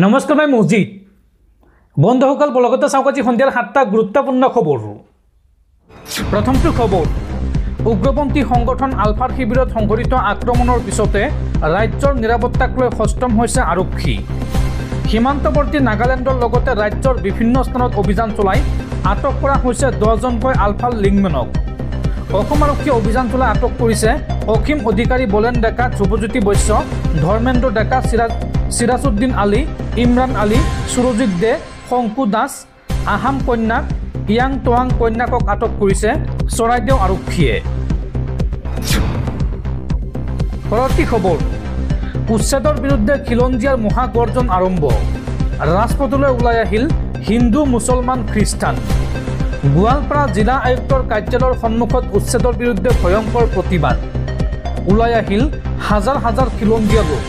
নমস্কাৰ মই মজিদ বন্ধুসকল বলগতে চাওক আজি সন্ধিয়াৰ 7টা গুৰুত্বপূৰ্ণ খবৰ। প্ৰথমটো খবৰ, উগ্ৰপন্থী সংগঠন আলফাৰ শিবিৰত সংঘটিত আক্ৰমণৰ পিছতে ৰাজ্যৰ নিৰাপত্তাক লৈ সষ্টম হৈছে আৰক্ষী। সীমান্তৱৰ্তী নাগালেণ্ডৰ লগতে ৰাজ্যৰ বিভিন্ন স্থানত অভিযান চলাই আটক কৰা হৈছে 10জনকৈ আলফাৰ লিংমেনক। অসম আৰক্ষীয়ে অভিযান চলাই আটক কৰিছে অসীম অধিকাৰী, বলেন ডেকা, ধ্ৰুৱজ্যোতি বৈশ্য, ধৰ্মেন্দ্ৰ ডেকা, সিৰাজউদ্দিন আলী, ইমৰান আলী, সুৰজিৎ দে, শংকু দাস, আহাম কন্যাক, ইয়াং তোৱাং কন্যাকক আটক কৰিছে চৰাইদেউ আৰক্ষীয়ে। পৰৱৰ্তী খবৰ, উচ্ছেদৰ বিৰুদ্ধে খিলঞ্জীয়াৰ মহাগৰ্জন আৰম্ভ। ৰাজপথলৈ ওলাই আহিল হিন্দু, মুছলমান, খ্ৰীষ্টান। গোৱালপাৰা জিলা আয়ুক্তৰ কাৰ্যালয়ৰ সন্মুখত উচ্ছেদৰ বিৰুদ্ধে ভয়ংকৰ প্ৰতিবাদ। ওলাই আহিল হাজাৰ হাজাৰ খিলঞ্জীয়া লোক।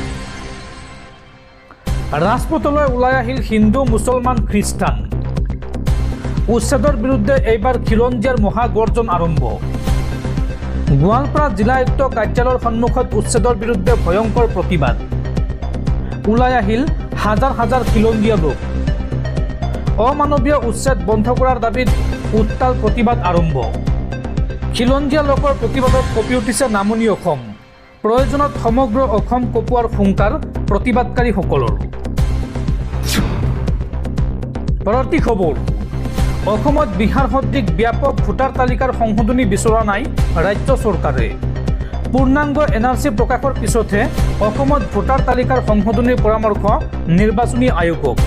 ৰাজপথলৈ ওলাই আহিল হিন্দু, মুছলমান, খ্ৰীষ্টান। উচ্ছেদৰ বিৰুদ্ধে এইবাৰ খিলঞ্জীয়াৰ মহাগৰ্জন আৰম্ভ। গোৱালপাৰা জিলা আয়ুক্ত কাৰ্যালয়ৰ সন্মুখত উচ্ছেদৰ বিৰুদ্ধে ভয়ংকৰ প্ৰতিবাদ। ওলাই আহিল হাজাৰ হাজাৰ খিলঞ্জীয়া লোক। অমানৱীয় উচ্ছেদ বন্ধ কৰাৰ দাবীত উত্তাল প্ৰতিবাদ আৰম্ভ। খিলঞ্জীয়া লোকৰ প্ৰতিবাদত কঁপি উঠিছে নামনি অসম। প্ৰয়োজনত সমগ্ৰ অসম কঁপোৱাৰ হুংকাৰ প্ৰতিবাদকাৰীসকলৰ। পৰৱৰ্তী খবৰ, অসমত বিহাৰ সদৃশ ব্যাপক ভোটাৰ তালিকাৰ সংশোধনী বিচৰা নাই ৰাজ্য চৰকাৰে। পূৰ্ণাংগ NRC প্ৰকাশৰ পিছতহে অসমত ভোটাৰ তালিকাৰ সংশোধনীৰ পৰামৰ্শ নিৰ্বাচনী আয়োগক।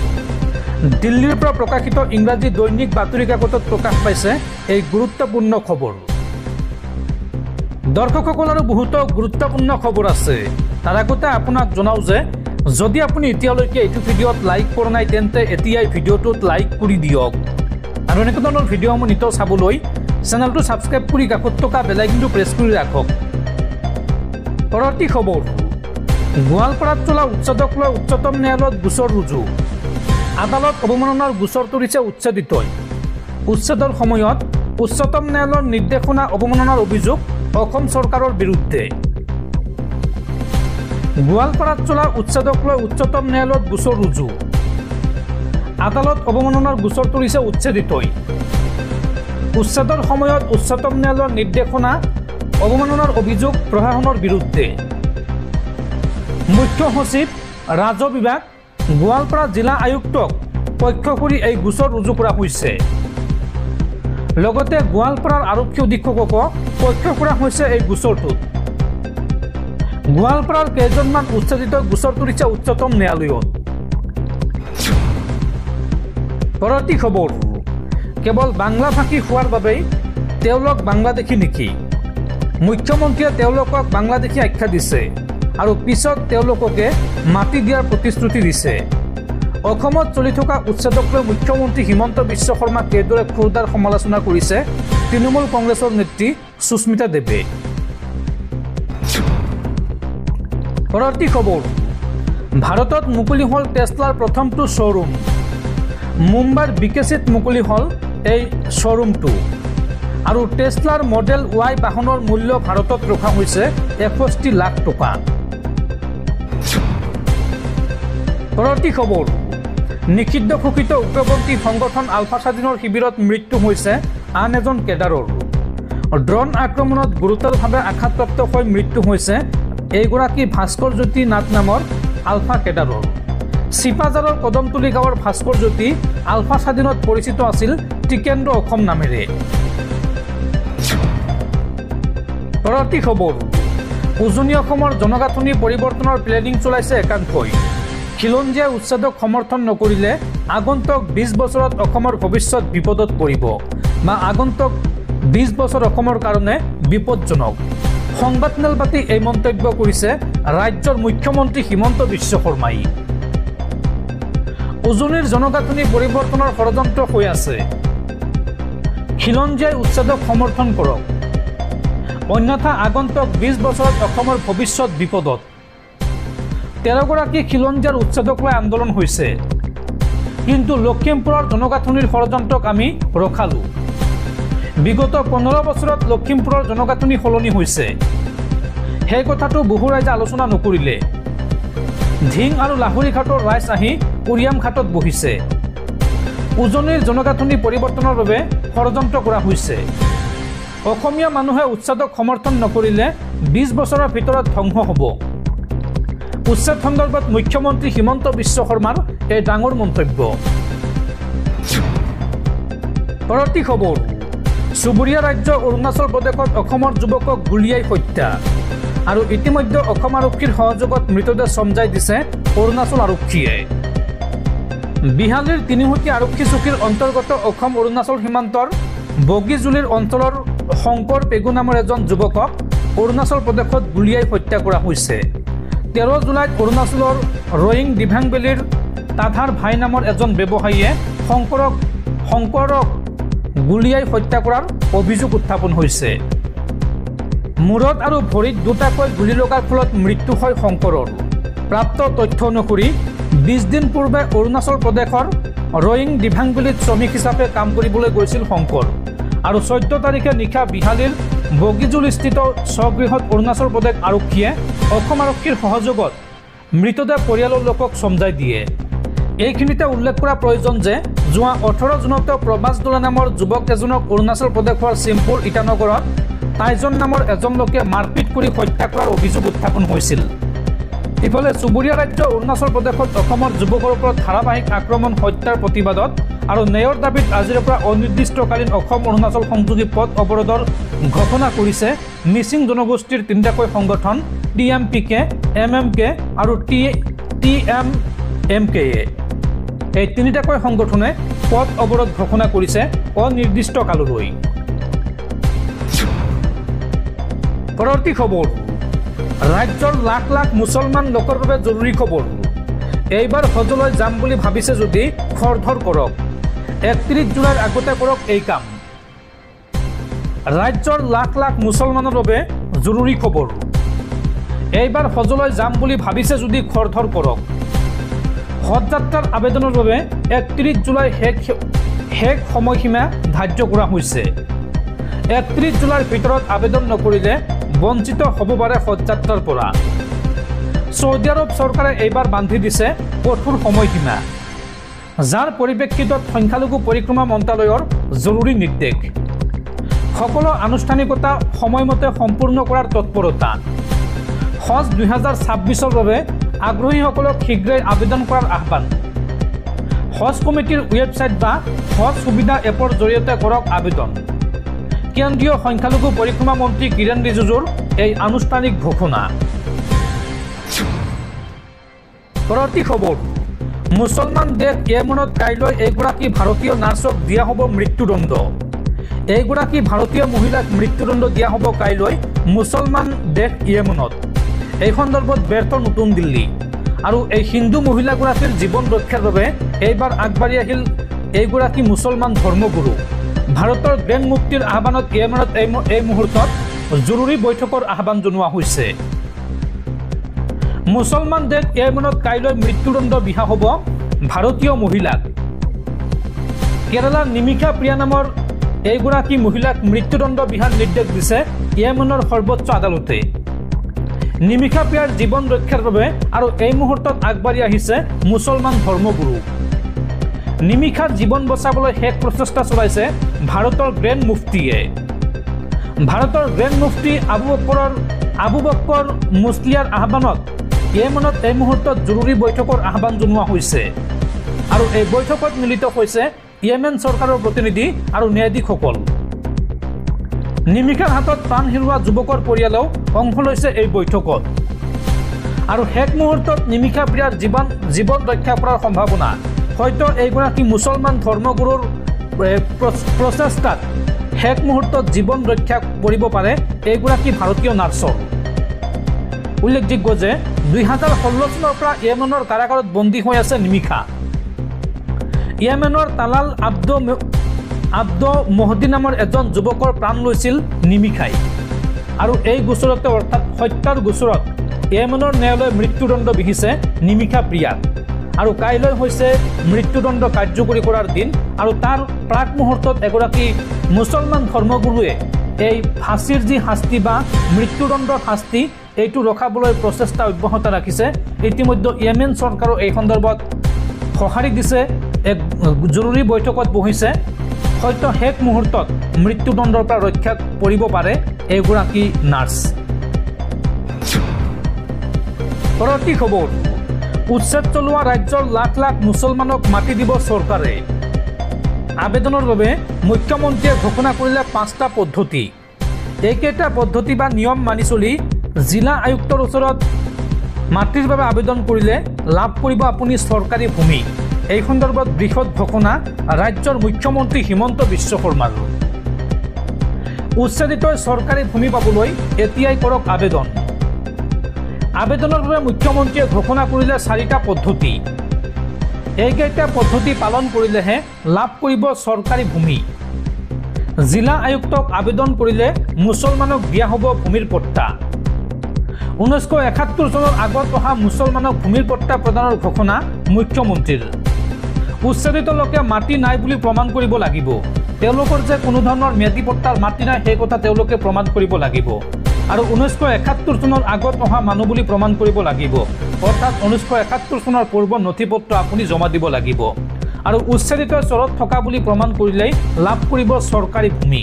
দিল্লীৰ পৰা প্ৰকাশিত ইংৰাজী দৈনিক বাতৰি কাকতত প্ৰকাশ পাইছে এই গুৰুত্বপূৰ্ণ খবৰ। দৰ্শকসকল, আৰু বহুতো গুৰুত্বপূৰ্ণ খবৰ আছে। তাৰ আগতে আপোনাক জনাওঁ যে যদি আপুনি এতিয়ালৈকে এইটো ভিডিঅ'ত লাইক কৰা নাই তেন্তে এতিয়াই ভিডিঅ'টোত লাইক কৰি দিয়ক, আৰু এনেকুৱা ধৰণৰ ভিডিঅ'সমূহ নিতৌ চাবলৈ চেনেলটো ছাবস্ক্ৰাইব কৰি কাষত থকা বেল আইকনটো প্ৰেছ কৰি ৰাখক। পৰৱৰ্তী খবৰ, গোৱালপাৰাত চলা উচ্ছেদক লৈ উচ্চতম ন্যায়ালয়ত গোচৰ ৰুজু। আদালত অৱমাননাৰ গোচৰ তৰিছে উচ্ছেদিতই। উচ্ছেদৰ সময়ত উচ্চতম ন্যায়ালয়ৰ নিৰ্দেশনা অৱমাননাৰ অভিযোগ অসম চৰকাৰৰ বিৰুদ্ধে। গোৱালপাৰাত চলা উচ্ছেদক লৈ উচ্চতম ন্যায়ালয়ত গোচৰ ৰুজু। আদালত অৱমাননাৰ গোচৰ তৰিছে উচ্ছেদিতই। উচ্ছেদৰ সময়ত উচ্চতম ন্যায়ালয়ৰ নিৰ্দেশনা অৱমাননাৰ অভিযোগ প্ৰশাসনৰ বিৰুদ্ধে। মুখ্য সচিব, ৰাজহ বিভাগ, গোৱালপাৰা জিলা আয়ুক্তক পক্ষ কৰি এই গোচৰ ৰুজু কৰা হৈছে। লগতে গোৱালপাৰাৰ আৰক্ষী অধীক্ষককো পক্ষ কৰা হৈছে এই গোচৰটোত। গোৱালপাৰাৰ কেইজনমান উচ্ছেদিত গোচৰ তৰিছে উচ্চতম ন্যায়ালয়ত। পৰৱৰ্তী খবৰ, কেৱল বাংলাভাষী হোৱাৰ বাবেই তেওঁলোক বাংলাদেশী নেকি? মুখ্যমন্ত্ৰীয়ে তেওঁলোকক বাংলাদেশী আখ্যা দিছে আৰু পিছত তেওঁলোককে মাতি দিয়াৰ প্ৰতিশ্ৰুতি দিছে। অসমত চলি থকা উচ্ছেদক লৈ মুখ্যমন্ত্ৰী হিমন্ত বিশ্ব শৰ্মাক কেইদৰে খোৰদাৰ সমালোচনা কৰিছে তৃণমূল কংগ্ৰেছৰ নেত্ৰী সুস্মিতা দেৱে। পৰৱৰ্তী খবৰ, ভাৰতত মুকলি হ'ল টেছলাৰ প্ৰথমটো শ্ব'ৰুম। মুম্বাইৰ বিকেচিত মুকলি হ'ল এই শ্ব'ৰুমটো। আৰু টেছলাৰ মডেল Y বাহনৰ মূল্য ভাৰতত ৰখা হৈছে 61 লাখ টকা। পৰৱৰ্তী খবৰ, নিষিদ্ধ ঘোষিত উগ্ৰপন্থী সংগঠন আলফা স্বাধীনৰ শিবিৰত মৃত্যু হৈছে আন এজন কেডাৰৰ। ড্ৰোন আক্ৰমণত গুৰুতৰভাৱে আঘাতপ্ৰাপ্ত হৈ মৃত্যু হৈছে এইগৰাকী ভাস্কৰ জ্যোতি নাথ নামৰ আলফা কেডাৰৰ। চিপাঝাৰৰ কদমতলী গাঁৱৰ ভাস্কৰ জ্যোতি আলফা স্বাধীনত পৰিচিত আছিল টিকেন্দ্ৰ অসম নামেৰে। পৰৱৰ্তী খবৰ, উজনি অসমৰ জনগাঁথনি পৰিৱৰ্তনৰ প্লেনিং চলাইছে একাংশই। খিলঞ্জীয়াই উচ্ছেদক সমৰ্থন নকৰিলে আগন্তুক 20 বছৰত অসমৰ ভৱিষ্যত বিপদত পৰিব, বা আগন্তুক 20 বছৰ অসমৰ কাৰণে বিপদজনক। সংবাদমেল পাতি এই মন্তব্য কৰিছে ৰাজ্যৰ মুখ্যমন্ত্ৰী হিমন্ত বিশ্ব শৰ্মাই। উজনিৰ জনগাঁথনি পৰিৱৰ্তনৰ ষড়যন্ত্ৰ হৈ আছে। খিলঞ্জীয়াই উচ্ছেদক সমৰ্থন কৰক, অন্যথা আগন্তুক 20 বছৰত অসমৰ ভৱিষ্যত বিপদত। 13গৰাকী খিলঞ্জীয়াৰ উচ্ছেদক লৈ আন্দোলন হৈছে, কিন্তু লখিমপুৰৰ জনগাঁথনিৰ ষড়যন্ত্ৰক আমি ৰখালোঁ। বিগত 15 বছৰত লখিমপুৰৰ জনগাঁথনি সলনি হৈছে, সেই কথাটো বহু ৰাইজে আলোচনা নকৰিলে। ধিং আৰু লাহৰী ঘাটৰ ৰাইজ আহি কুৰিয়াম ঘাটত বহিছে। উজনিৰ জনগাঁথনি পৰিৱৰ্তনৰ বাবে ষড়যন্ত্ৰ কৰা হৈছে। অসমীয়া মানুহে উচ্ছেদক সমৰ্থন নকৰিলে 20 বছৰৰ ভিতৰত ধ্বংস হ'ব। উচ্ছেদ সন্দৰ্ভত মুখ্যমন্ত্ৰী হিমন্ত বিশ্ব শৰ্মাৰ এই ডাঙৰ মন্তব্য। পৰৱৰ্তী খবৰ, চুবুৰীয়া ৰাজ্য অৰুণাচল প্ৰদেশত অসমৰ যুৱকক গুলীয়াই হত্যা আৰু ইতিমধ্যে অসম আৰক্ষীৰ সহযোগত মৃতদেহ চমজাই দিছে অৰুণাচল আৰক্ষীয়ে। বিহালীৰ তিনিহুটি আৰক্ষী চকীৰ অন্তৰ্গত অসম অৰুণাচল সীমান্তৰ বগীজুলিৰ অঞ্চলৰ শংকৰ পেগু নামৰ এজন যুৱকক অৰুণাচল প্ৰদেশত গুলীয়াই হত্যা কৰা হৈছে। 13 জুলাইত অৰুণাচলৰ ৰয়িং দিভাং ভেলীৰ তাধাৰ ভাই নামৰ এজন ব্যৱসায়ীয়ে শংকৰক গুলীয়াই হত্যা কৰাৰ অভিযোগ উত্থাপন হৈছে। মূৰত আৰু ভৰিত দুটাকৈ গুলী লগাৰ ফলত মৃত্যু হয় শংকৰৰ। প্ৰাপ্ত তথ্য অনুসৰি 20 দিন পূৰ্বে অৰুণাচল প্ৰদেশৰ ৰয়িং দিভাং ভেলীত শ্ৰমিক হিচাপে কাম কৰিবলৈ গৈছিল শংকৰ আৰু 14 তাৰিখে নিশা বিহালীৰ বগীজুলস্থিত স্বগৃহত অৰুণাচল প্ৰদেশ আৰক্ষীয়ে অসম আৰক্ষীৰ সহযোগত মৃতদেহ পৰিয়ালৰ লোকক চমজাই দিয়ে। এইখিনিতে উল্লেখ কৰা প্ৰয়োজন যে যোৱা 18 জুনতে প্ৰবাস দোলা নামৰ যুৱক এজনক অৰুণাচল প্ৰদেশৰ চিম্পুৰ ইটানগৰত টাইজন নামৰ এজন লোকে মাৰপিট কৰি হত্যা কৰাৰ অভিযোগ উত্থাপন হৈছিল। ইফালে চুবুৰীয়া ৰাজ্য অৰুণাচল প্ৰদেশত অসমৰ যুৱকৰ ওপৰত ধাৰাবাহিক আক্ৰমণ হত্যাৰ প্ৰতিবাদত আৰু ন্যায়ৰ দাবীত আজিৰ পৰা অনিৰ্দিষ্টকালীন অসম অৰুণাচল সংযোগী পথ অৱৰোধৰ ঘোষণা কৰিছে মিচিং জনগোষ্ঠীৰ তিনিটাকৈ সংগঠন TMPK, MMK আৰু TMMK। এই তিনিটাকৈ সংগঠনে পথ অৱৰোধ ঘোষণা কৰিছে অনিৰ্দিষ্টকাললৈ। পৰৱৰ্তী খবৰ, ৰাজ্যৰ লাখ লাখ মুছলমান লোকৰ বাবে জৰুৰী খবৰ। এইবাৰ হজলৈ যাম বুলি ভাবিছে যদি খৰধৰ কৰক। 31 জুলাইৰ আগতে কৰক এই কাম। ৰাজ্যৰ লাখ লাখ মুছলমানৰ বাবে জৰুৰী খবৰ। এইবাৰ হজলৈ যাম বুলি ভাবিছে যদি খৰধৰ কৰক। হজ যাত্ৰাৰ আবেদনৰ বাবে 31 জুলাই শেষ সময়সীমা ধাৰ্য কৰা হৈছে। 31 জুলাইৰ ভিতৰত আবেদন নকৰিলে বঞ্চিত হ'ব পাৰে হজ যাত্ৰাৰ পৰা। ছৌদি আৰব চৰকাৰে এইবাৰ বান্ধি দিছে কঠোৰ সময়সীমা, যাৰ পৰিপ্ৰেক্ষিতত সংখ্যালঘু পৰিক্ৰমা মন্ত্ৰালয়ৰ জৰুৰী নিৰ্দেশ। সকলো আনুষ্ঠানিকতা সময়মতে সম্পূৰ্ণ কৰাৰ তৎপৰতা। হজ 2026ৰ বাবে আগ্ৰহীসকলক শীঘ্ৰেই আবেদন কৰাৰ আহ্বান। হজ কমিটিৰ ৱেবছাইট বা হজ সুবিধা এপৰ জৰিয়তে কৰক আবেদন। কেন্দ্ৰীয় সংখ্যালঘু পৰিক্ৰমা মন্ত্ৰী কিৰেণ ৰিজিজুৰ এই আনুষ্ঠানিক ঘোষণা। পৰৱৰ্তী খবৰ, মুছলমান দেশ য়েমেনত কাইলৈ এগৰাকী ভাৰতীয় নাৰ্ছক দিয়া হ'ব মৃত্যুদণ্ড। এইগৰাকী ভাৰতীয় মহিলাক মৃত্যুদণ্ড দিয়া হ'ব কাইলৈ মুছলমান দেশ য়েমেনত। এই সন্দৰ্ভত ব্যৰ্থ নতুন দিল্লী আৰু এই হিন্দু মহিলাগৰাকীৰ জীৱন ৰক্ষাৰ বাবে এইবাৰ আগবাঢ়ি আহিল এইগৰাকী মুছলমান ধৰ্মগুৰু। ভাৰতৰ গ্ৰেণ্ড মুফ্তিৰ আহ্বানত য়েমেনত এই মুহূৰ্তত জৰুৰী বৈঠকৰ আহ্বান জনোৱা হৈছে। মুছলমান দেশ য়েমেনত কাইলৈ মৃত্যুদণ্ড বিহা হ'ব ভাৰতীয় মহিলাক। কেৰালাৰ নিমিষা প্ৰিয়া নামৰ এইগৰাকী মহিলাক মৃত্যুদণ্ড বিহাৰ নিৰ্দেশ দিছে য়েমেনৰ সৰ্বোচ্চ আদালতে। নিমিষা প্ৰিয়াৰ জীৱন ৰক্ষাৰ বাবে আৰু এই মুহূৰ্তত আগবাঢ়ি আহিছে মুছলমান ধৰ্মগুৰু। নিমিষাৰ জীৱন বচাবলৈ শেষ প্ৰচেষ্টা চলাইছে ভাৰতৰ গ্ৰেণ্ড মুফ্তিয়ে। ভাৰতৰ গ্ৰেণ্ড মুফ্তি আবু বক্কৰ মুছলিয়াৰ আহ্বানত য়েমেনত এই মুহূৰ্তত জৰুৰী বৈঠকৰ আহ্বান জনোৱা হৈছে আৰু এই বৈঠকত মিলিত হৈছে য়েমেন চৰকাৰৰ প্ৰতিনিধি আৰু ন্যায়াধীশসকল। নিমিষাৰ হাতত প্ৰাণ হেৰুওৱা যুৱকৰ পৰিয়ালেও অংশ লৈছে এই বৈঠকত আৰু শেষ মুহূৰ্তত নিমিষা প্ৰিয়াৰ জীৱন ৰক্ষা কৰাৰ সম্ভাৱনা। হয়তো এইগৰাকী মুছলমান ধৰ্মগুৰুৰ প্ৰচেষ্টাত শেষ মুহূৰ্তত জীৱন ৰক্ষা কৰিব পাৰে এইগৰাকী ভাৰতীয় নাৰ্ছৰ। উল্লেখযোগ্য যে 2016 চনৰ পৰা য়েমেনৰ কাৰাগাৰত বন্দী হৈ আছে নিমিষা। য়েমেনৰ তালাল আব্দ মহদি নামৰ এজন যুৱকৰ প্ৰাণ লৈছিল নিমিষাই আৰু এই গোচৰতে অৰ্থাৎ হত্যাৰ গোচৰত য়েমেনৰ ন্যায়ালয়ে মৃত্যুদণ্ড বিহিছে নিমিষা প্ৰিয়াক আৰু কাইলৈ হৈছে মৃত্যুদণ্ড কাৰ্যকৰী কৰাৰ দিন আৰু তাৰ প্ৰাক মুহূৰ্তত এগৰাকী মুছলমান ধৰ্মগুৰুৱে এই ফাঁচীৰ যি শাস্তি বা মৃত্যুদণ্ডৰ শাস্তি এইটো ৰখাবলৈ প্ৰচেষ্টা অব্যাহত ৰাখিছে। ইতিমধ্যে ইয়েমেন চৰকাৰো এই সন্দৰ্ভত সঁহাৰি দিছে, এক জৰুৰী বৈঠকত বহিছে। হয়তো শেষ মুহূৰ্তত মৃত্যুদণ্ডৰ পৰা ৰক্ষা পৰিব পাৰে এগৰাকী নাৰ্ছ। পৰৱৰ্তী খবৰ, উচ্ছেদ চলোৱা ৰাজ্যৰ লাখ লাখ মুছলমানক মাতি দিব চৰকাৰে। আবেদনৰ বাবে মুখ্যমন্ত্ৰীয়ে ঘোষণা কৰিলে 5টা পদ্ধতি। এইকেইটা পদ্ধতি বা নিয়ম মানি চলি জিলা আয়ুক্তৰ ওচৰত মাটিৰ বাবে আবেদন কৰিলে লাভ কৰিব আপুনি চৰকাৰী ভূমি। এই সন্দৰ্ভত বৃহৎ ঘোষণা ৰাজ্যৰ মুখ্যমন্ত্ৰী হিমন্ত বিশ্ব শৰ্মাৰ। উচ্ছেদিত চৰকাৰী ভূমি পাবলৈ এতিয়াই কৰক আবেদন। আবেদনৰ বাবে মুখ্যমন্ত্ৰীয়ে ঘোষণা কৰিলে 4টা পদ্ধতি। এইকেইটা পদ্ধতি পালন কৰিলেহে লাভ কৰিব চৰকাৰী ভূমি। জিলা আয়ুক্তক আবেদন কৰিলে মুছলমানক দিয়া হ'ব ভূমিৰ পট্টা। 1971 চনৰ আগত অহা মুছলমানক ভূমিৰ পট্টা প্ৰদানৰ ঘোষণা মুখ্যমন্ত্ৰীৰ। উচ্ছেদিত লোকে মাটি নাই বুলি প্ৰমাণ কৰিব লাগিব। তেওঁলোকৰ যে কোনো ধৰণৰ ম্যাদী পট্টাৰ মাটি নাই সেই কথা তেওঁলোকে প্ৰমাণ কৰিব লাগিব। আৰু 1971 চনৰ আগত অহা মানুহ বুলি প্ৰমাণ কৰিব লাগিব। অৰ্থাৎ 1971 চনৰ পূৰ্বৰ নথিপত্ৰ আপুনি জমা দিব লাগিব। আৰু উচ্ছেদিত চৰত থকা বুলি প্ৰমাণ কৰিলেই লাভ কৰিব চৰকাৰী ভূমি।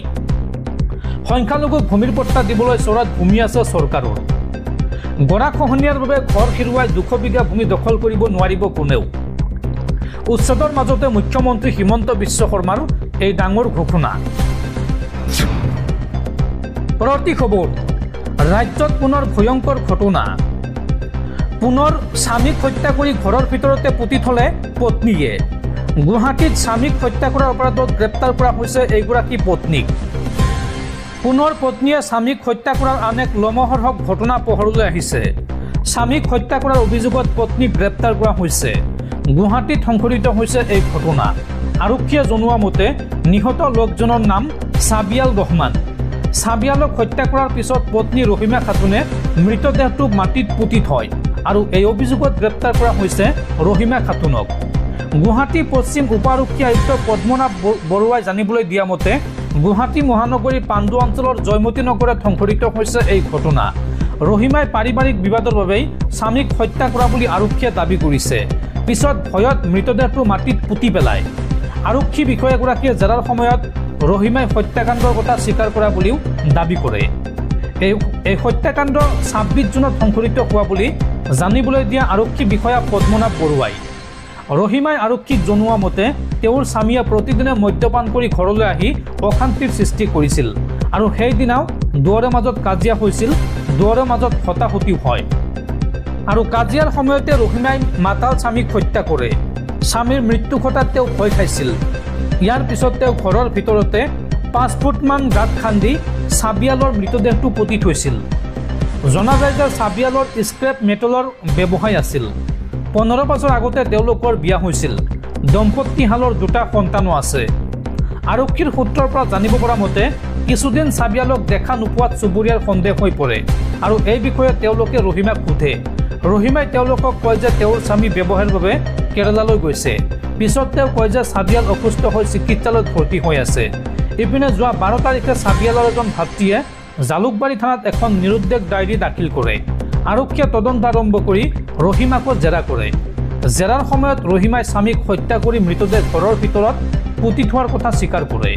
সংখ্যালঘুক ভূমিৰ পট্টা দিবলৈ চৰত ভূমি আছে চৰকাৰৰ। গৰাখহনীয়াৰ বাবে ঘৰ হেৰুৱাই 200 বিঘা ভূমি দখল কৰিব নোৱাৰিব কোনেও। উচ্ছেদৰ মাজতে মুখ্যমন্ত্ৰী হিমন্ত বিশ্ব শৰ্মাৰ এই ডাঙৰ ঘোষণা। পৰৱৰ্তী খবৰ, ৰাজ্যত পুনৰ ভয়ংকৰ ঘটনা। পুনৰ স্বামীক হত্যা কৰি ঘৰৰ ভিতৰতে পুতি থলে পত্নীয়ে। গুৱাহাটীত স্বামীক হত্যা কৰাৰ অপৰাধত গ্ৰেপ্তাৰ কৰা হৈছে এইগৰাকী পত্নীক। পুনৰ পত্নীয়ে স্বামীক হত্যা কৰাৰ আন এক লোমহৰ্ষক ঘটনা পোহৰলৈ আহিছে। স্বামীক হত্যা কৰাৰ অভিযোগত পত্নীক গ্ৰেপ্তাৰ কৰা হৈছে। গুৱাহাটীত সংঘটিত হৈছে এই ঘটনা। আৰক্ষীয়ে জনোৱা মতে নিহত লোকজনৰ নাম ছাবিয়াল ৰহমান। ছাবিয়ালক হত্যা কৰাৰ পিছত পত্নী ৰহিমা খাতুনে মৃতদেহটোক মাটিত পুতি থয় আৰু এই অভিযোগত গ্ৰেপ্তাৰ কৰা হৈছে ৰহিমা খাতুনক। গুৱাহাটী পশ্চিম উপ আৰক্ষী আয়ুক্ত পদ্মনাভ বৰুৱাই জানিবলৈ দিয়া মতে গুৱাহাটী মহানগৰীৰ পাণ্ডু অঞ্চলৰ জয়মতী নগৰত সংঘটিত হৈছে এই ঘটনা। ৰহিমাই পাৰিবাৰিক বিবাদৰ বাবেই স্বামীক হত্যা কৰা বুলি আৰক্ষীয়ে দাবী কৰিছে। পিছত ভয়ত মৃতদেহটো মাটিত পুতি পেলায়। আৰক্ষী বিষয়াগৰাকীয়ে জেৰাৰ সময়ত ৰহিমাই হত্যাকাণ্ডৰ কথা স্বীকাৰ কৰা বুলিও দাবী কৰে। এই হত্যাকাণ্ড 26 জুনত সংঘটিত হোৱা বুলি জানিবলৈ দিয়া আৰক্ষী বিষয়া পদ্মনাভ বৰুৱাই। ৰহিমাই আৰক্ষীক জনোৱা মতে তেওঁৰ স্বামীয়ে প্ৰতিদিনে মদ্যপান কৰি ঘৰলৈ আহি অশান্তিৰ সৃষ্টি কৰিছিল আৰু সেইদিনাও দুয়োৰে মাজত কাজিয়া হৈছিল। দুয়োৰে মাজত হতাহতি হয় আৰু কাজিয়াৰ সময়তে ৰহিমাই মাতাল স্বামীক হত্যা কৰে। স্বামীৰ মৃত্যু ঘটাত তেওঁ ভয় খাইছিল। ইয়াৰ পিছত তেওঁ ঘৰৰ ভিতৰতে 5 ফুটমান গাঁত খান্দি ছাবিয়ালৰ মৃতদেহটো পুতি থৈছিল। জনা যায় যে ছাবিয়ালৰ স্ক্ৰেপ মেটেলৰ ব্যৱসায় আছিল। 15 বছৰ আগতে তেওঁলোকৰ বিয়া হৈছিল। দম্পতীহালৰ 2টা সন্তানো আছে। আৰক্ষীৰ সূত্ৰৰ পৰা জানিব পৰা মতে কিছুদিন ছাবিয়ালক দেখা নোপোৱাত চুবুৰীয়াৰ সন্দেহ হৈ পৰে আৰু এই বিষয়ে তেওঁলোকে ৰহিমাক সোধে। ৰহিমাই তেওঁলোকক কয় যে তেওঁৰ স্বামী ব্যৱসায়ৰ বাবে কেৰালালৈ গৈছে। পিছত তেওঁ কয় যে ছাবিয়াল অসুস্থ হৈ চিকিৎসালয়ত ভৰ্তি হৈ আছে। ইপিনে যোৱা 12 তাৰিখে ছাবিয়ালৰ এজন ভাতৃয়ে জালুকবাৰী থানাত এখন নিৰুদ্দেশ ডায়েৰী দাখিল কৰে। আৰক্ষীয়ে তদন্ত আৰম্ভ কৰি ৰহিমাকো জেৰা কৰে। জেৰাৰ সময়ত ৰহিমাই স্বামীক হত্যা কৰি মৃতদেহ ঘৰৰ ভিতৰত পুতি থোৱাৰ কথা স্বীকাৰ কৰে।